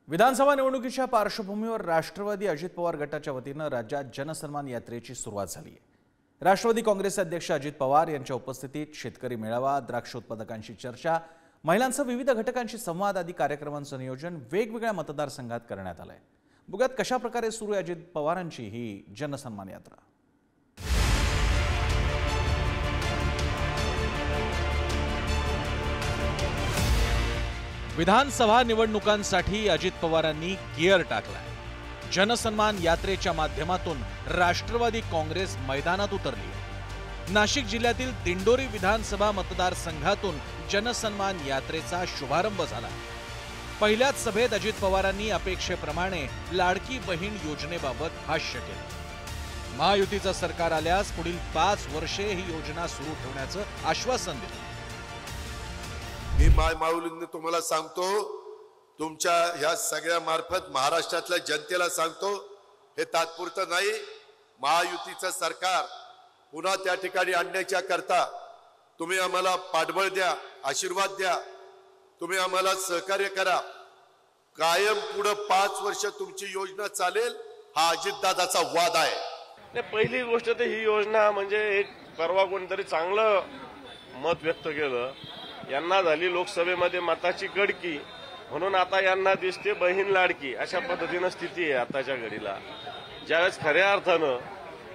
विधानसभा निवडणुकीच्या पार्श्वभूमीवर राष्ट्रवादी अजित पवार गटाच्या वतीनं राज्यात जनसन्मान यात्रेची सुरुवात झाली आहे। राष्ट्रवादी काँग्रेसचे अध्यक्ष अजित पवार यांच्या उपस्थितीत शेतकरी मेळावा, द्राक्ष उत्पादकांशी चर्चा, महिलांसह विविध घटकांशी संवाद आदी कार्यक्रमांचं नियोजन वेगवेगळ्या मतदारसंघात करण्यात आलंय। बघूयात कशा प्रकारे सुरू आहे अजित पवारांची ही जनसन्मान यात्रा। विधानसभा निवडणुकांसाठी अजित पवारांनी गिअर टाकलाय। जनसन्मान यात्रेच्या माध्यमातून राष्ट्रवादी काँग्रेस मैदानात उतरली। नाशिक जिल्ह्यातील दिंडोरी विधानसभा मतदारसंघातून जनसन्मान यात्रेचा शुभारंभ झाला। पहिल्याच सभेत अजित पवारांनी अपेक्षेप्रमाणे लाडकी बहीण योजनेबाबत भाष्य केलं। महायुतीचं सरकार आल्यास पुढील 5 वर्षे ही योजना सुरू ठेवण्याचं आश्वासन दिलं। मी माऊलींनी तुम्हाला सांगतो, तुमच्या ह्या सगळ्या मार्फत महाराष्ट्रातल्या जनतेला सांगतो, हे तात्पुरतं नाही। महायुतीचं सरकार पुन्हा त्या ठिकाणी आणण्याच्या करता तुम्ही आम्हाला पाठबळ द्या, आशीर्वाद द्या, तुम्ही आम्हाला सहकार्य करा। कायम पुढे 5 वर्ष तुमची योजना चालेल, हा अजितदादाचा वाद आहे। पहिली गोष्ट तर ही योजना म्हणजे एक परवा कोणतरी चांगलं मत व्यक्त केलं, यांना झाली लोकसभेमध्ये मताची गडकी, म्हणून आता यांना दिसते बहीण लाडकी, अशा पद्धतीनं स्थिती आहे आताच्या घडीला। ज्यावेळेस खऱ्या अर्थानं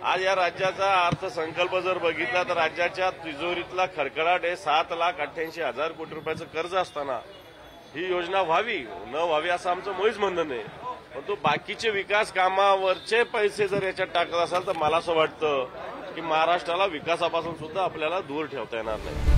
आज या राज्याचा अर्थसंकल्प जर बघितला तर राज्याच्या तिजोरीतला खडखडाट आहे 7,88,000 कोटी रुपयाचं कर्ज असताना ही योजना व्हावी न व्हावी असं आमचं मुळीच म्हणणं नाही। परंतु बाकीचे विकास कामावरचे पैसे जर याच्यात टाकत असाल तर मला असं वाटतं की महाराष्ट्राला विकासापासून सुद्धा आपल्याला दूर ठेवता येणार नाही।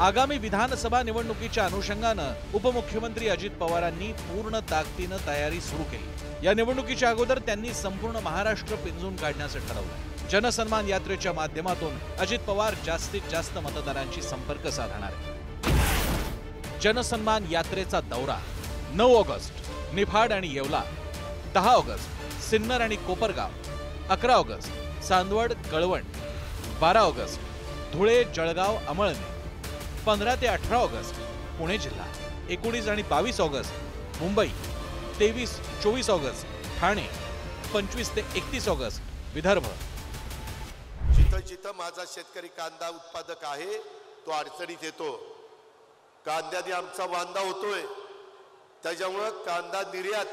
आगामी विधानसभा निवडणुकीच्या अनुषंगानं उपमुख्यमंत्री अजित पवारांनी पूर्ण ताकदीनं तयारी सुरू केली। या निवडणुकीच्या अगोदर त्यांनी संपूर्ण महाराष्ट्र पिंजून काढण्याचं ठरवलं। जनसन्मान यात्रेच्या माध्यमातून अजित पवार जास्तीत जास्त मतदारांशी संपर्क साधणार आहेत। जनसन्मान यात्रेचा दौरा 9 ऑगस्ट निफाड आणि येवला, 10 ऑगस्ट सिन्नर आणि कोपरगाव, 11 ऑगस्ट चांदवड कळवण, 12 ऑगस्ट धुळे जळगाव अमळनेर, 15 ते 18 ऑगस्ट पुणे जिल्हा, 19 आणि 22 ऑगस्ट मुंबई, 23-24 ऑगस्ट ठाणे, 25 ते 31 ऑगस्ट विदर्भ। जिथं जिथं माझा शेतकरी कांदा उत्पादक आहे तो अडचणीत येतो, कांद्याने आमचा वांदा होतोय, त्याच्यामुळे कांदा निर्यात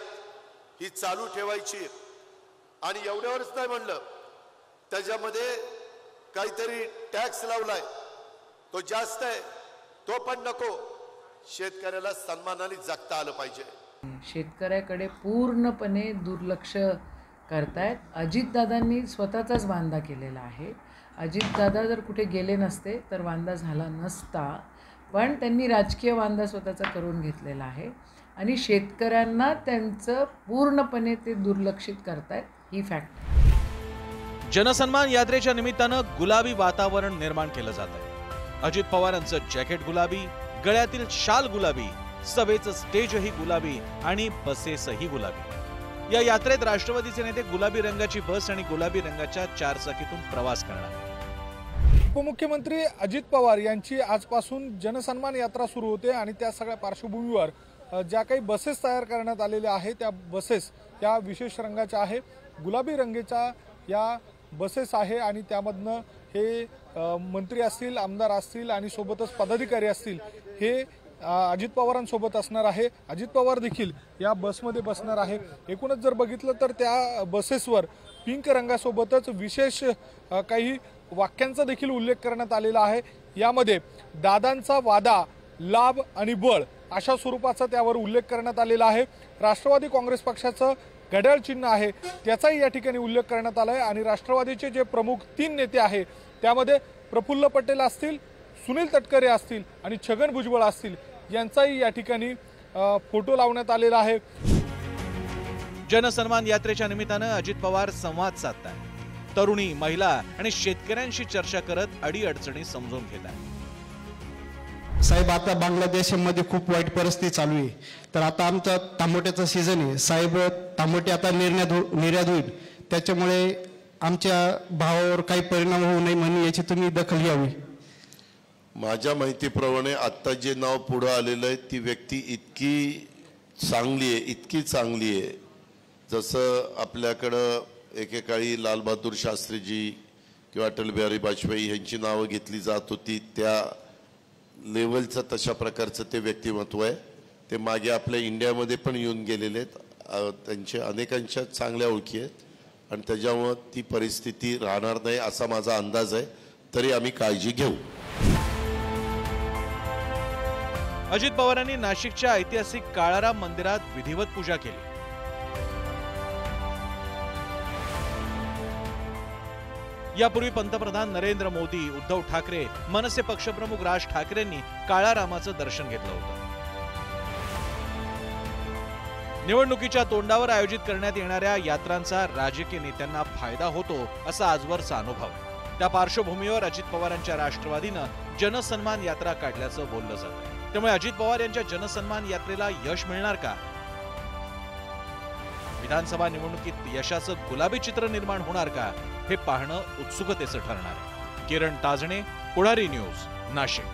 ही चालू ठेवायची। आणि एवढ्यावरच नाही म्हणलं, त्याच्यामध्ये काहीतरी टॅक्स लावलाय, तो जास्त आहे, तो पण नको। शेतकऱ्याला सन्मानाने जगता आलं पाहिजे। शेतकऱ्याकडे पूर्णपणे दुर्लक्ष करतायत। अजितदादांनी स्वतःचाच वांदा केलेला आहे। अजितदादा जर कुठे गेले नसते तर वांदा झाला नसता, पण त्यांनी राजकीय वांदा स्वतःचा करून घेतलेला आहे आणि शेतकऱ्यांना त्यांचं पूर्णपणे ते दुर्लक्षित करतायत, ही फॅक्ट। जनसन्मान यात्रेच्या निमित्तानं गुलाबी वातावरण निर्माण केलं जात आहे। अजित पवारांचं जॅकेट गुलाबी, गळ्यातील शाल गुलाबी, सभेचं स्टेजही गुलाबी आणि बसेसही गुलाबी। या यात्रेत राष्ट्रवादीचे नेते गुलाबी रंगाची बस आणि गुलाबी रंगाच्या 4 चाकीतून प्रवास करणार। उपमुख्यमंत्री अजित पवार यांची आजपासून जनसन्मान यात्रा सुरू होते आणि त्या सगळ्या पार्श्वभूमीवर ज्या काही बसेस तयार करण्यात आलेल्या आहेत त्या बसेस या विशेष रंगाच्या आहे, गुलाबी रंगाच्या या बसेस आहे आणि त्यामधनं हे मंत्री असतील, आमदार असतील आणि सोबतच पदाधिकारी असतील हे अजित पवारांसोबत असणार आहे। अजित पवार देखील या बसमध्ये बसणार आहे। एकूणच जर बघितलं तर त्या बसेसवर पिंक रंगासोबतच विशेष काही वाक्यांचा देखील उल्लेख करण्यात आलेला आहे। यामध्ये दादांचा वादा, लाभ आणि बळ अशा स्वरूपाचा त्यावर उल्लेख करण्यात आलेला आहे। राष्ट्रवादी काँग्रेस पक्षाचं घड्याळ चिन्ह आहे त्याचाही या ठिकाणी उल्लेख करण्यात आला आहे आणि राष्ट्रवादीचे जे प्रमुख 3 नेते आहेत त्यामध्ये प्रफुल्ल पटेल असतील, सुनील तटकरे असतील आणि छगन भुजबळ असतील यांचाही या ठिकाणी फोटो लावण्यात आलेला आहे। जनसन्मान यात्रेच्या निमित्तानं अजित पवार संवाद साधतात। तरुणी, महिला आणि शेतकऱ्यांशी चर्चा करत अडीअडचणी समजून घेतात। साहेब, आता बांगलादेशमध्ये खूप वाईट परिस्थिती चालू आहे, तर आता आमचा टमाट्याचा सीझन आहे साहेब, टमाटे आता निर्यात होईल, त्याच्यामुळे आमच्या भावावर काही परिणाम होऊ नये म्हणून याची तुम्ही दखल घ्यावी। माझ्या माहितीप्रमाणे आता जे नाव पुढे आलेलं आहे ती व्यक्ती इतकी चांगली आहे, इतकी चांगली आहे जसं आपल्याकडं एकेकाळी लालबहादूर शास्त्रीजी किंवा अटल बिहारी वाजपेयी यांची नावं घेतली जात होती, त्या लेवलचं तशा प्रकारचं ते व्यक्तिमत्व आहे. ते मागे आपल्या इंडियामध्ये पण येऊन गेलेले आहेत, त्यांच्या अनेकांच्या चांगल्या ओळखी आहेत आणि त्याच्यामुळं ती परिस्थिती राहणार नाही असा माझा अंदाज आहे. तरी आम्ही काळजी घेऊ. अजित पवारांनी नाशिकच्या ऐतिहासिक काळाराम मंदिरात विधिवत पूजा केली. यापूर्वी पंतप्रधान नरेंद्र मोदी, उद्धव ठाकरे, मनसे पक्षप्रमुख राज ठाकरेंनी काळारामाचं दर्शन घेतलं होतं. निवडणुकीच्या तोंडावर आयोजित करण्यात येणाऱ्या यात्रांचा राजकीय नेत्यांना फायदा होतो असा आजवरचा अनुभव. त्या पार्श्वभूमीवर अजित पवारांच्या राष्ट्रवादीनं जनसन्मान यात्रा काढल्याचं बोललं जातं. त्यामुळे अजित पवार यांच्या जनसन्मान यात्रेला यश मिळणार का? विधानसभा निवडणुकीत यशाचं गुलाबी चित्र निर्माण होणार का, हे पाहणं उत्सुकतेचं ठरणार आहे. किरण ताजणे, पुढारी न्यूज, नाशिक.